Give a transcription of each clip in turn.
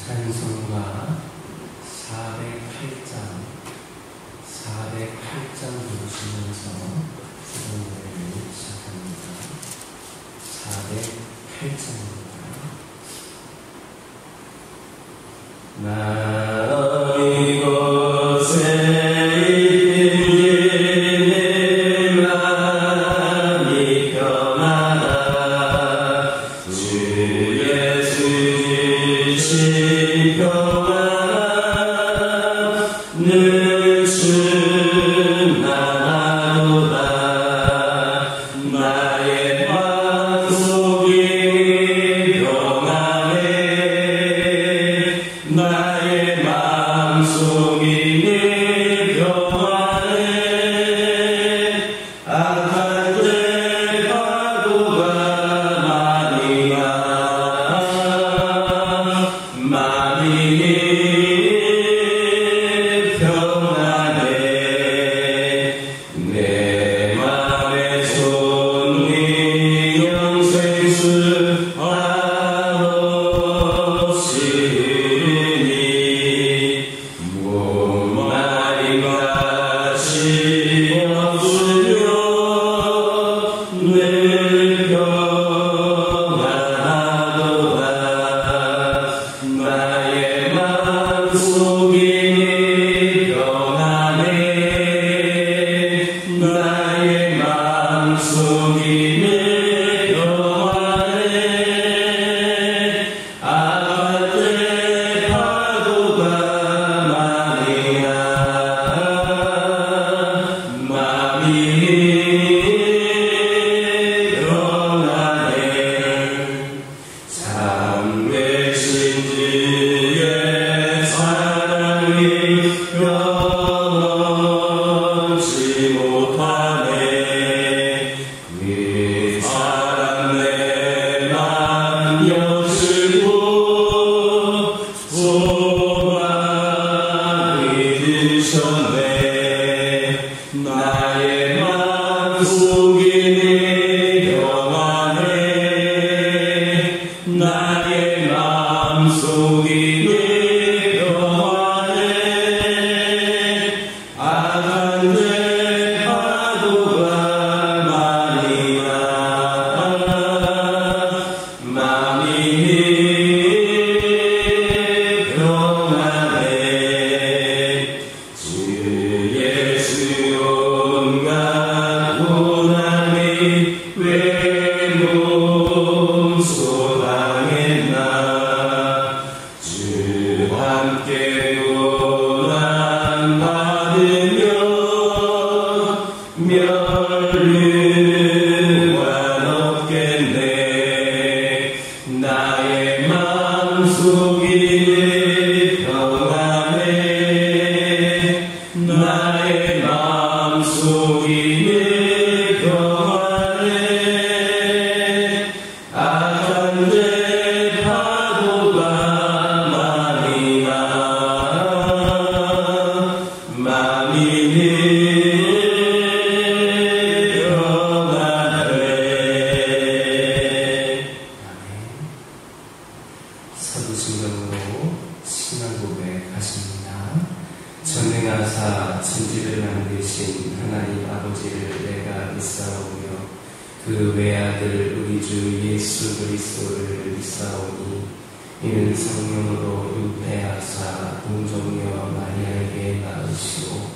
찬송가 408장 부르시면서 기도를 시작합니다. 408장입니다. 나 이곳에 전능하사 천지를 만드신 하나님 아버지를 내가 믿사오며 그 외아들 우리 주 예수 그리스도를 믿사오니 이는 성령으로 율폐하사 동정녀 마리아에게 낳으시고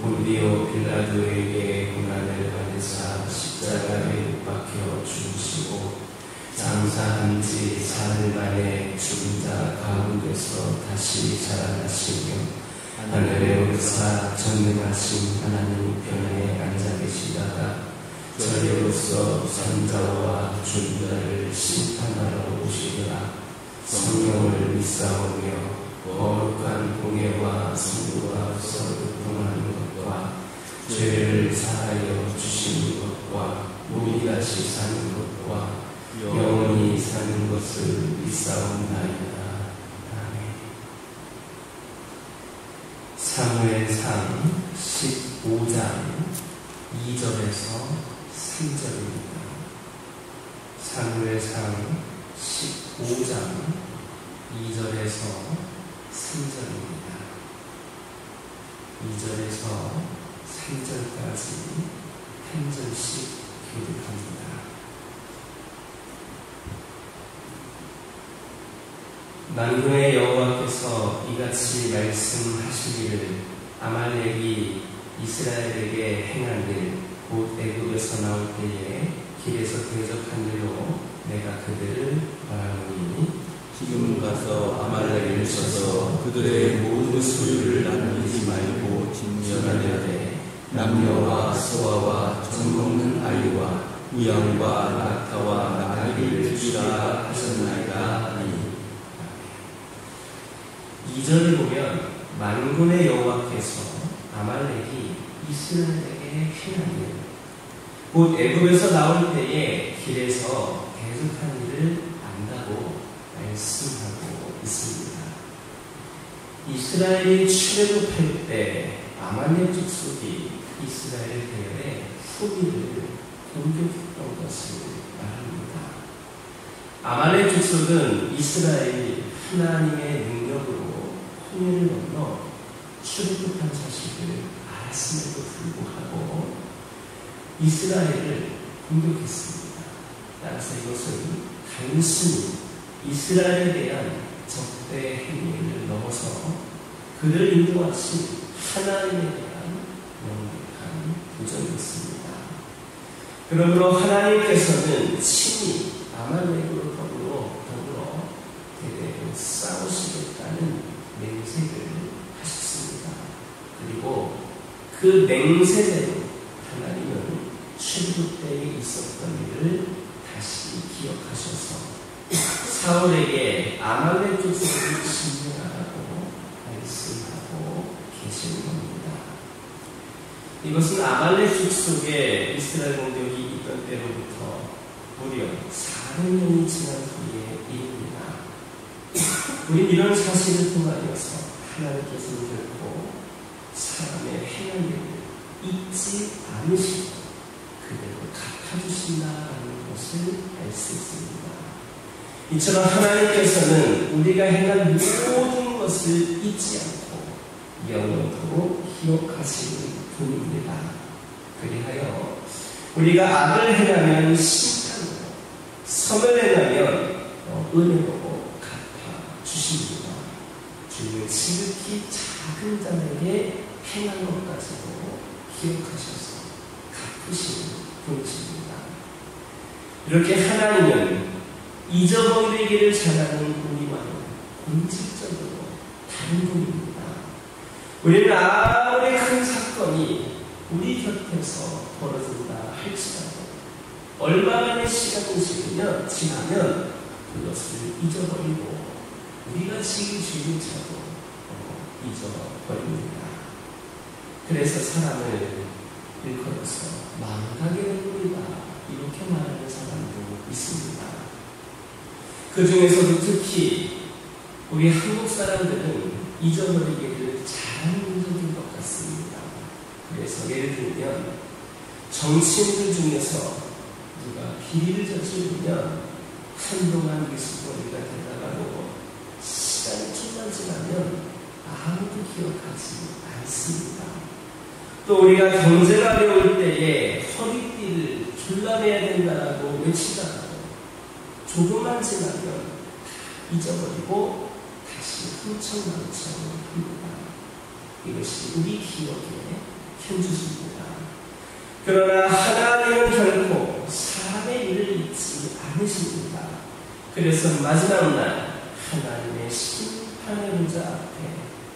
본디오 빌라도에게 고난을 받으사 십자가에 못 박혀 죽으시고 장사한 지 사흘 만에 죽은 자 가운데서 다시 살아나시며 하늘에 오르사 전능하신 하나님 편에 앉아 계시다가 저리로서 선자와 존자를 심판하러 오시리라. 성령을 믿사오며 거룩한 공예와 성도와서 교통하는 것과 죄를 사하여 주시는 것과 몸이 다시 사는 것과 영원히 사는 것을 믿사옵나이다. 사무엘상 15장 2절에서 3절입니다. 사무엘상 15장 2절에서 3절입니다. 2절에서 3절까지 한 절씩 교독합니다. 만군의 여호와께서 이같이 말씀하시기를 아말렉이 이스라엘에게 행한 일, 곧 애굽에서 나올 때에 길에서 대적한 일로 내가 그들을 벌하노니 지금 가서 아말렉을 쳐서 그들의 모든 소유를 남기지 말고 진멸하려 돼 남녀와 소아와 젖먹는 아이와 우양과 낙타와 나귀를 주라 하셨나이다. 2절을 보면 만군의 여호와께서 아말렉이 이스라엘에게 행한 일, 곧 애굽에서 나올 때에 길에서 대적한 일을 안다고 말씀하고 있습니다. 이스라엘이 출애굽할 때 아말렉 족속이 이스라엘 대열의 후비를 공격했던 것을 말합니다. 아말렉 족속은 이스라엘이 하나님의 능력으로 홍해를 건너 출애굽한 사실을 알았음에도 불구하고 이스라엘을 공격했습니다. 따라서 이것은 단순히 이스라엘에 대한 적대 행위를 넘어서 그를 인도하신 하나님에 대한 명백한 도전이었습니다. 그러므로 하나님께서는 친히 아말렉으로 더불어 대대로 싸우시겠다는 맹세를 하셨습니다. 그리고 그 맹세대로 하나님은 출애굽 때에 있었던 일을 다시 기억하셔서 사울에게 아말렉 족속을 진멸하라고 말씀하고 계시는 겁니다. 이것은 아말렉 족속에 이스라엘 공격이 있던 때로부터 무려 400년이 지난 후의 일입니다. 우린 이런 사실을 통하여서 하나님께서는 결코 사람의 행한 일을 잊지 않으시고 그대로 갚아주신다는 것을 알 수 있습니다. 이처럼 하나님께서는 우리가 행한 모든 것을 잊지 않고 영원토록 기억하시는 분입니다. 그리하여 우리가 악을 행하면 심판으로, 선을 행하면 은혜로 갚아주십니다. 주님은 지극히 작은 자에게 행한 것까지도 기억하셔서 갚으시는 분이십니다. 이렇게 하나님은 잊어버리기를 잘하는 우리와는 본질적으로 다른 분입니다. 우리는 아무리 큰 사건이 우리 곁에서 벌어진다 할지라도 얼마만의 시간이 지나면 그것을 잊어버리고 우리가 지은 죄조차도 잊어버립니다. 그래서 사람을 일컬어서 망각의 얼굴이다 이렇게 말하는 사람도 있습니다. 그 중에서도 특히 우리 한국 사람들은 잊어버리기를 잘하는 민족인 것 같습니다. 그래서 예를 들면 정치인들 중에서 누가 비리를 저지르면 한동안 미수거리가 되다가도 시간이 좀만 지나면 아무도 기억하지 않습니다. 또 우리가 경제가 어려울 때에 허리띠를 졸라매야 된다고 외치다가도 조금만 지나면 잊어버리고 다시 흥청망청 합니다. 이것이 우리 기억의 현주소입니다. 그러나 하나님은 결코 사람의 일을 잊지 않으십니다. 그래서 마지막 날 하나님의 심판의 보좌 앞에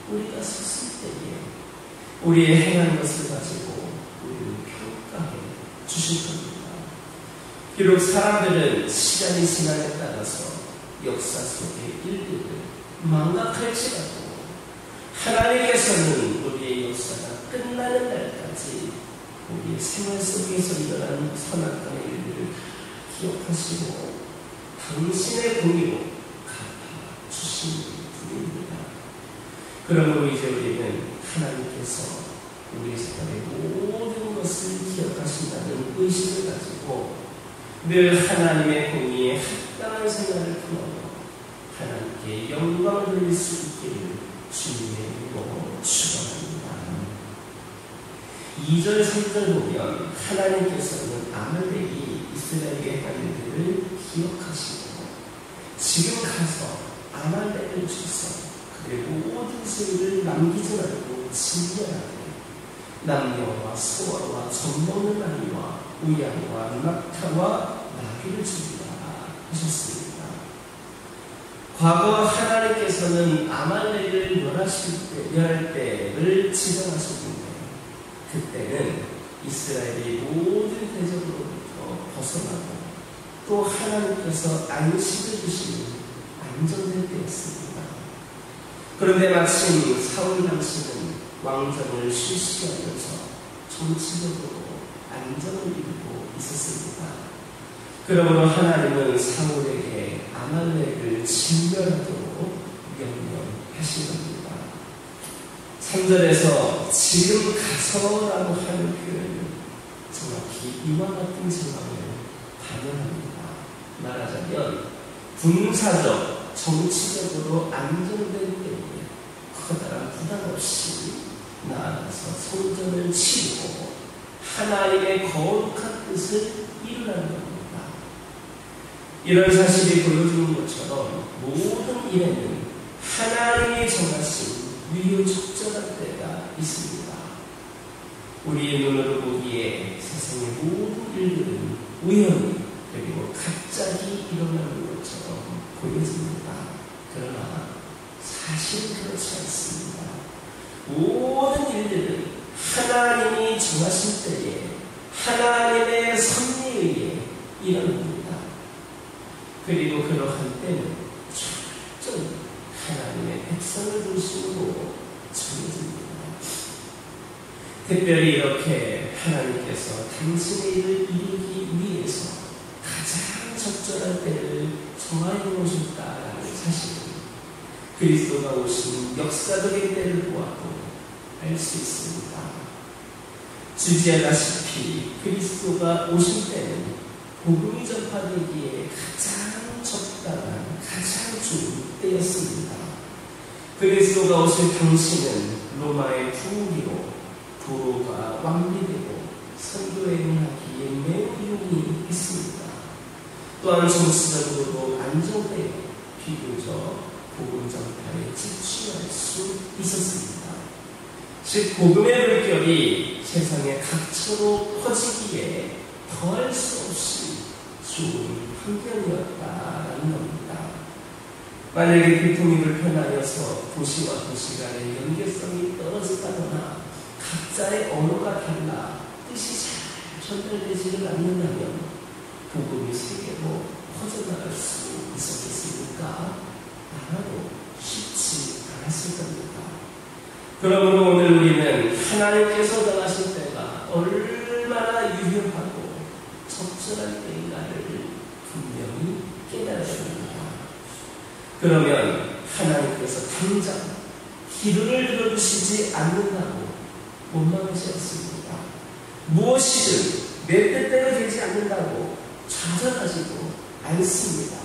우리가 섰을 때에 우리의 행한 것을 가지고 우리를 평가해 주실 겁니다. 비록 사람들은 시간이 지남에 따라서 역사 속의 일들을 망각할지라도 하나님께서는 우리의 역사가 끝나는 날까지 우리의 생활 속에서 일어난 선악간의 일들을 기억하시고 당신의 공의로 갚아주시는 분입니다. 그러므로 이제 우리는 하나님께서 우리의 생활의 모든 것을 기억하신다는 의식을 가지고 늘 하나님의 공의에 합당한 생활을 통하여 하나님께 영광을 돌릴 수 있기를 주님의 이름으로 축원합니다. 2절 3절 보면 하나님께서는 아말렉이 이스라엘에게 한 일들을 기억하시고 지금 가서 아말렉을 쳐서 그의 모든 소유를 남기지 말고 진멸하되 남녀와 소아와 젖먹는 아이와 우양과 낙타와 나귀를 죽이라 하셨습니다. 과거 하나님께서는 아말렉을 멸할 때를 지정하셨는데 그때는 이스라엘이 모든 대적으로부터 벗어나고 또 하나님께서 안식을 주시는 안정될 때였습니다. 그런데 마침 사울 당시는 왕정을 실시하면서 정치적으로 안정을 이루고 있었습니다. 그러므로 하나님은 사울에게 아말렉을 진멸하도록 명령하신 겁니다. 3절에서 지금 가서라고 하는 표현은 정확히 이와 같은 상황을 반영합니다. 말하자면 군사적, 정치적으로 안정된 때에 커다란 부담 없이 나아가서 성전을 치고 하나님의 거룩한 뜻을 이루라는 겁니다. 이런 사실이 보여주는 것처럼 모든 일에는 하나님이 정하신 위로 적절한 때가 있습니다. 우리의 눈으로 보기에 세상의 모든 일들은 우연히 그리고 갑자기 일어나는 것처럼 보여집니다. 그러나 사실은 그렇지 않습니다. 모든 일들은 하나님이 정하신 때에 하나님의 섭리에 의해 일어납니다. 그리고 그러한 때는 철저히 하나님의 백성을 중심으로 정해집니다. 특별히 이렇게 하나님께서 당신의 일을 이루기 위해서 가장 적절한 때를 정하여 놓으셨다라는 사실을 그리스도가 오신 역사적인 때를 보아도 알 수 있습니다. 주지하다시피 그리스도가 오신 때는 복음이 전파되기에 가장 적당한 가장 좋은 때였습니다. 그리스도가 오실 당시는 로마의 부귀로 도로가 완비되고 선교에 응하기에 매우 용이 있습니다. 또한 정치적으로도 안정되어 비교적 복음 전파에 집중할 수 있었습니다. 즉 복음의 물결이 세상의 각처로 퍼지기에 더할 수 없이 좋은 환경이었다라는 겁니다. 만약에 교통이 불편하여서 도시와 도시 간의 연계성이 떨어졌다거나 각자의 언어가 달라 뜻이 잘 전달되지를 않는다면 복음이 세계로 퍼져나갈 수 있었겠습니까? 아마도 쉽지 않았을 겁니다. 그러므로 오늘 우리는 하나님께서 정하신 때가 얼마나 유효하고 적절한 때인가를 분명히 깨달아야 합니다. 그러면 하나님께서 당장 기도를 들어주시지 않는다고 원망하지 않습니다. 무엇이든 내 뜻대로 되지 않는다고 좌절하지도 않습니다.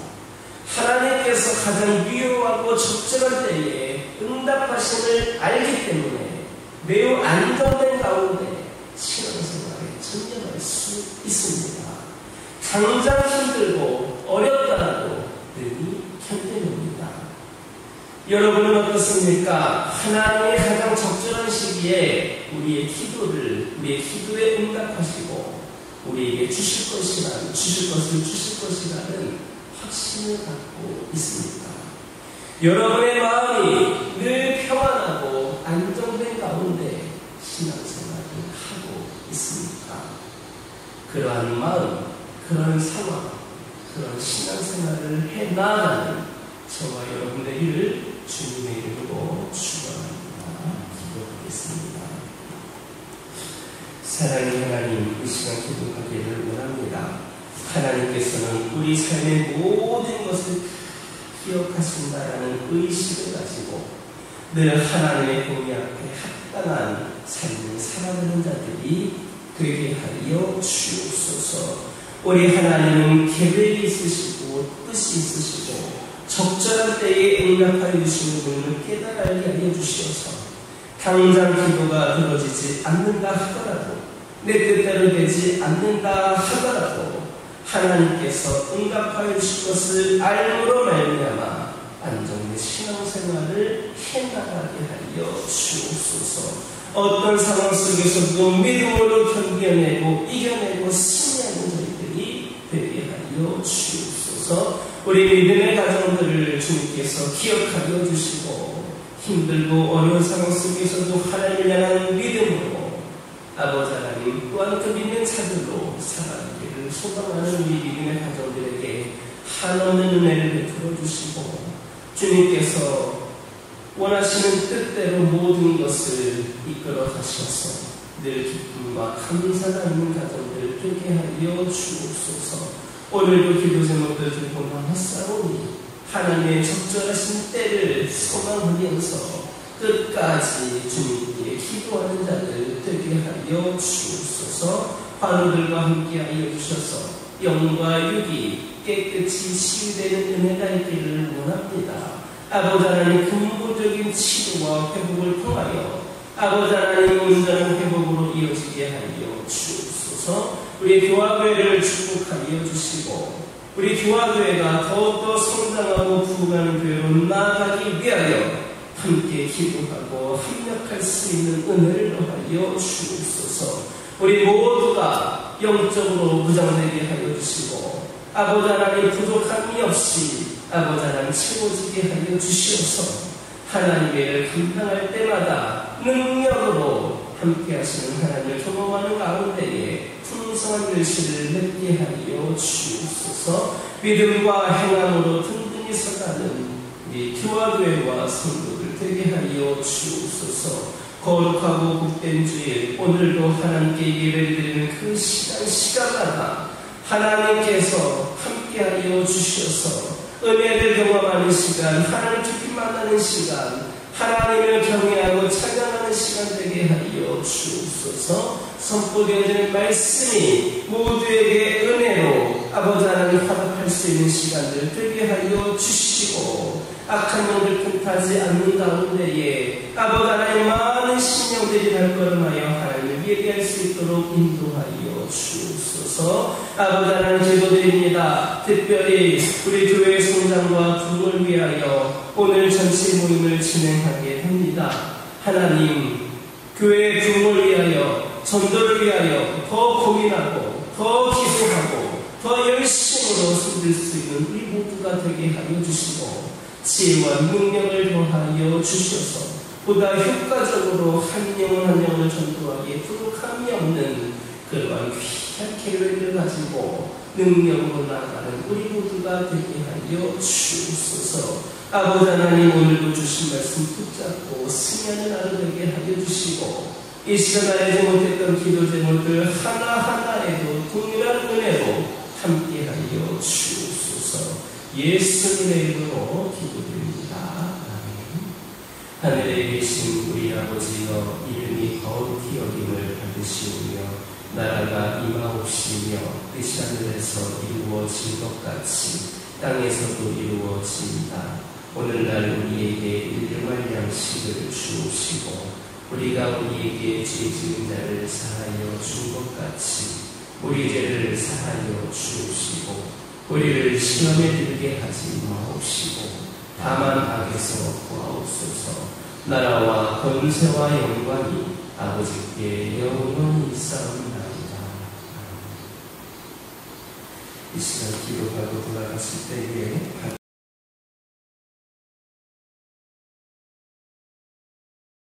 하나님께서 가장 유효하고 적절한 때에 응답하심을 알기 때문에 매우 안정된 가운데 신앙생활에 전념할 수 있습니다. 당장 힘들고 어렵더라도 능히 견뎌냅니다. 여러분은 어떻습니까? 하나님의 가장 적절한 시기에 우리의 기도에 응답하시고 우리에게 주실 것을 주실 것이라는 확신을 갖고 있습니다. 여러분의 마음이 늘 평안하고 안정된 가운데 신앙생활을 하고 있습니까? 그러한 마음, 그런 상황, 그런 신앙생활을 해나가는 저와 여러분 되기를 주님의 이름으로 축원합니다. 기도하겠습니다. 사랑의 하나님, 이 시간 기도하기를 원합니다. 하나님께서는 우리 삶의 모든 것을 기억하신다라는 의식을 가지고 늘 하나님의 공의 앞에 합당한 삶을 살아가는 자들이 되게 하여 주옵소서. 우리 하나님은 계획이 있으시고 뜻이 있으시고 적절한 때에 응답하여 주시는 분을 깨달아 알게 하여 주시어서 당장 기도가 들어지지 않는다 하더라도 내 뜻대로 되지 않는다 하더라도 하나님께서 응답하여 주실 것을 알므로 말미암아 안정된 신앙생활을 해나가게 하여 주옵소서. 어떤 상황 속에서도 믿음으로 견뎌내고 이겨내고 승리하는 저희들이 되게 하여 주옵소서. 우리 믿음의 가정들을 주님께서 기억하여 주시고 힘들고 어려운 상황 속에서도 하나님을 향한 믿음으로 아버지 하나님 또한 그 믿는 자들로 살아가기를 소망하는 우리 믿음의 가정들에게 한없는 은혜를 베풀어 주시고 주님께서 원하시는 뜻대로 모든 것을 이끌어 가셔서 늘 기쁨과 감사가 있는 가정들 되게 하여 주옵소서. 오늘도 기도 제목들 들고 나왔사오니 하나님의 적절하신 때를 소망하면서 끝까지 주님께 기도하는 자들 되게 하여 주옵소서. 환우들과 함께 하여 주셔서 영과 육이 깨끗이 치유되는 은혜가 있기를 원합니다. 아버지 하나님 근본적인 치료와 회복을 통하여 아버지 하나님 온전한 회복으로 이어지게 하여 주옵소서. 우리 교화교회를 축복하여 주시고 우리 교화교회가 더욱더 성장하고 부흥하는 교회로 나아가기 위하여 함께 기도하고 협력할 수 있는 은혜를 더하여 주옵소서. 우리 모두가 영적으로 무장되게 하여 주시고 아버지 하나님 부족함이 없이 아버지 하나님 채워지게 하여 주시옵소서. 하나님의 일을 감당할 때마다 능력으로 함께 하시는 하나님을 경험하는 가운데에 풍성한 결실을 맺게 하여 주옵소서. 믿음과 행함으로 든든히 서가는 우리 교화교회와 성도들 되게 하여 주옵소서. 거룩하고 복된 주일 오늘도 하나님께 예배드리는 그 시간마다 하나님께서 함께하여 주셔서 은혜를 경험하는 시간, 하나님 깊이 만나는 시간, 하나님을 경외하고 찬양하는 시간 되게 하여 주옵소서. 선포되어지는 말씀이 모두에게 은혜로 아버지 하나님 화답할 수 있는 시간들 되게 하여 주시고 악한 영들 틈타지 않는 가운데에 아버지 하나님 많은 신령들이 발걸음하여 하나님을 예배할 수 있도록 인도하여 주옵소서. 아버지 하나님 기도드립니다. 특별히 우리 교회의 성장과 부흥을 위하여 오늘 전체 모임을 진행하게 됩니다. 하나님 교회의 부흥을 위하여 전도를 위하여 더 고민하고 더 기도하고 더 열심으로 손들 수 있는 우리 모두가 되게 하여 주시고 지혜와 능력을 더하여 주셔서 보다 효과적으로 한 영혼 한 영혼을 전도하기에 부족함이 없는 그러한 귀한 계획을 가지고 능력으로 나아가는 우리 모두가 되게 하여 주옵소서. 아버지 하나님 오늘도 주신 말씀 붙잡고 승리하는 하루 되게 하여 주시고 이 시간 알지 못했던 기도 제목들 하나하나에도 동일한 은혜로 함께하여 주옵소서. 예수님의 이름으로 기도드립니다. 아멘. 하늘에 계신 우리 아버지여 이름이 거룩히 여김을 받으시오며 나라가 임하옵시며 뜻이 하늘에서 이루어진 것 같이 땅에서도 이루어진다. 오늘날 우리에게 일용할 양식을 주옵시고 우리가 우리에게 죄 지은 자를 사하여 준 것 같이 우리 죄를 사하여 주옵시고 우리를 시험에 들게 하지 마옵시고 다만 악에서 구하옵소서. 나라와 권세와 영광이 아버지께 영원히 있사옵나이다. 이 시간 기도하고 돌아갔을 때에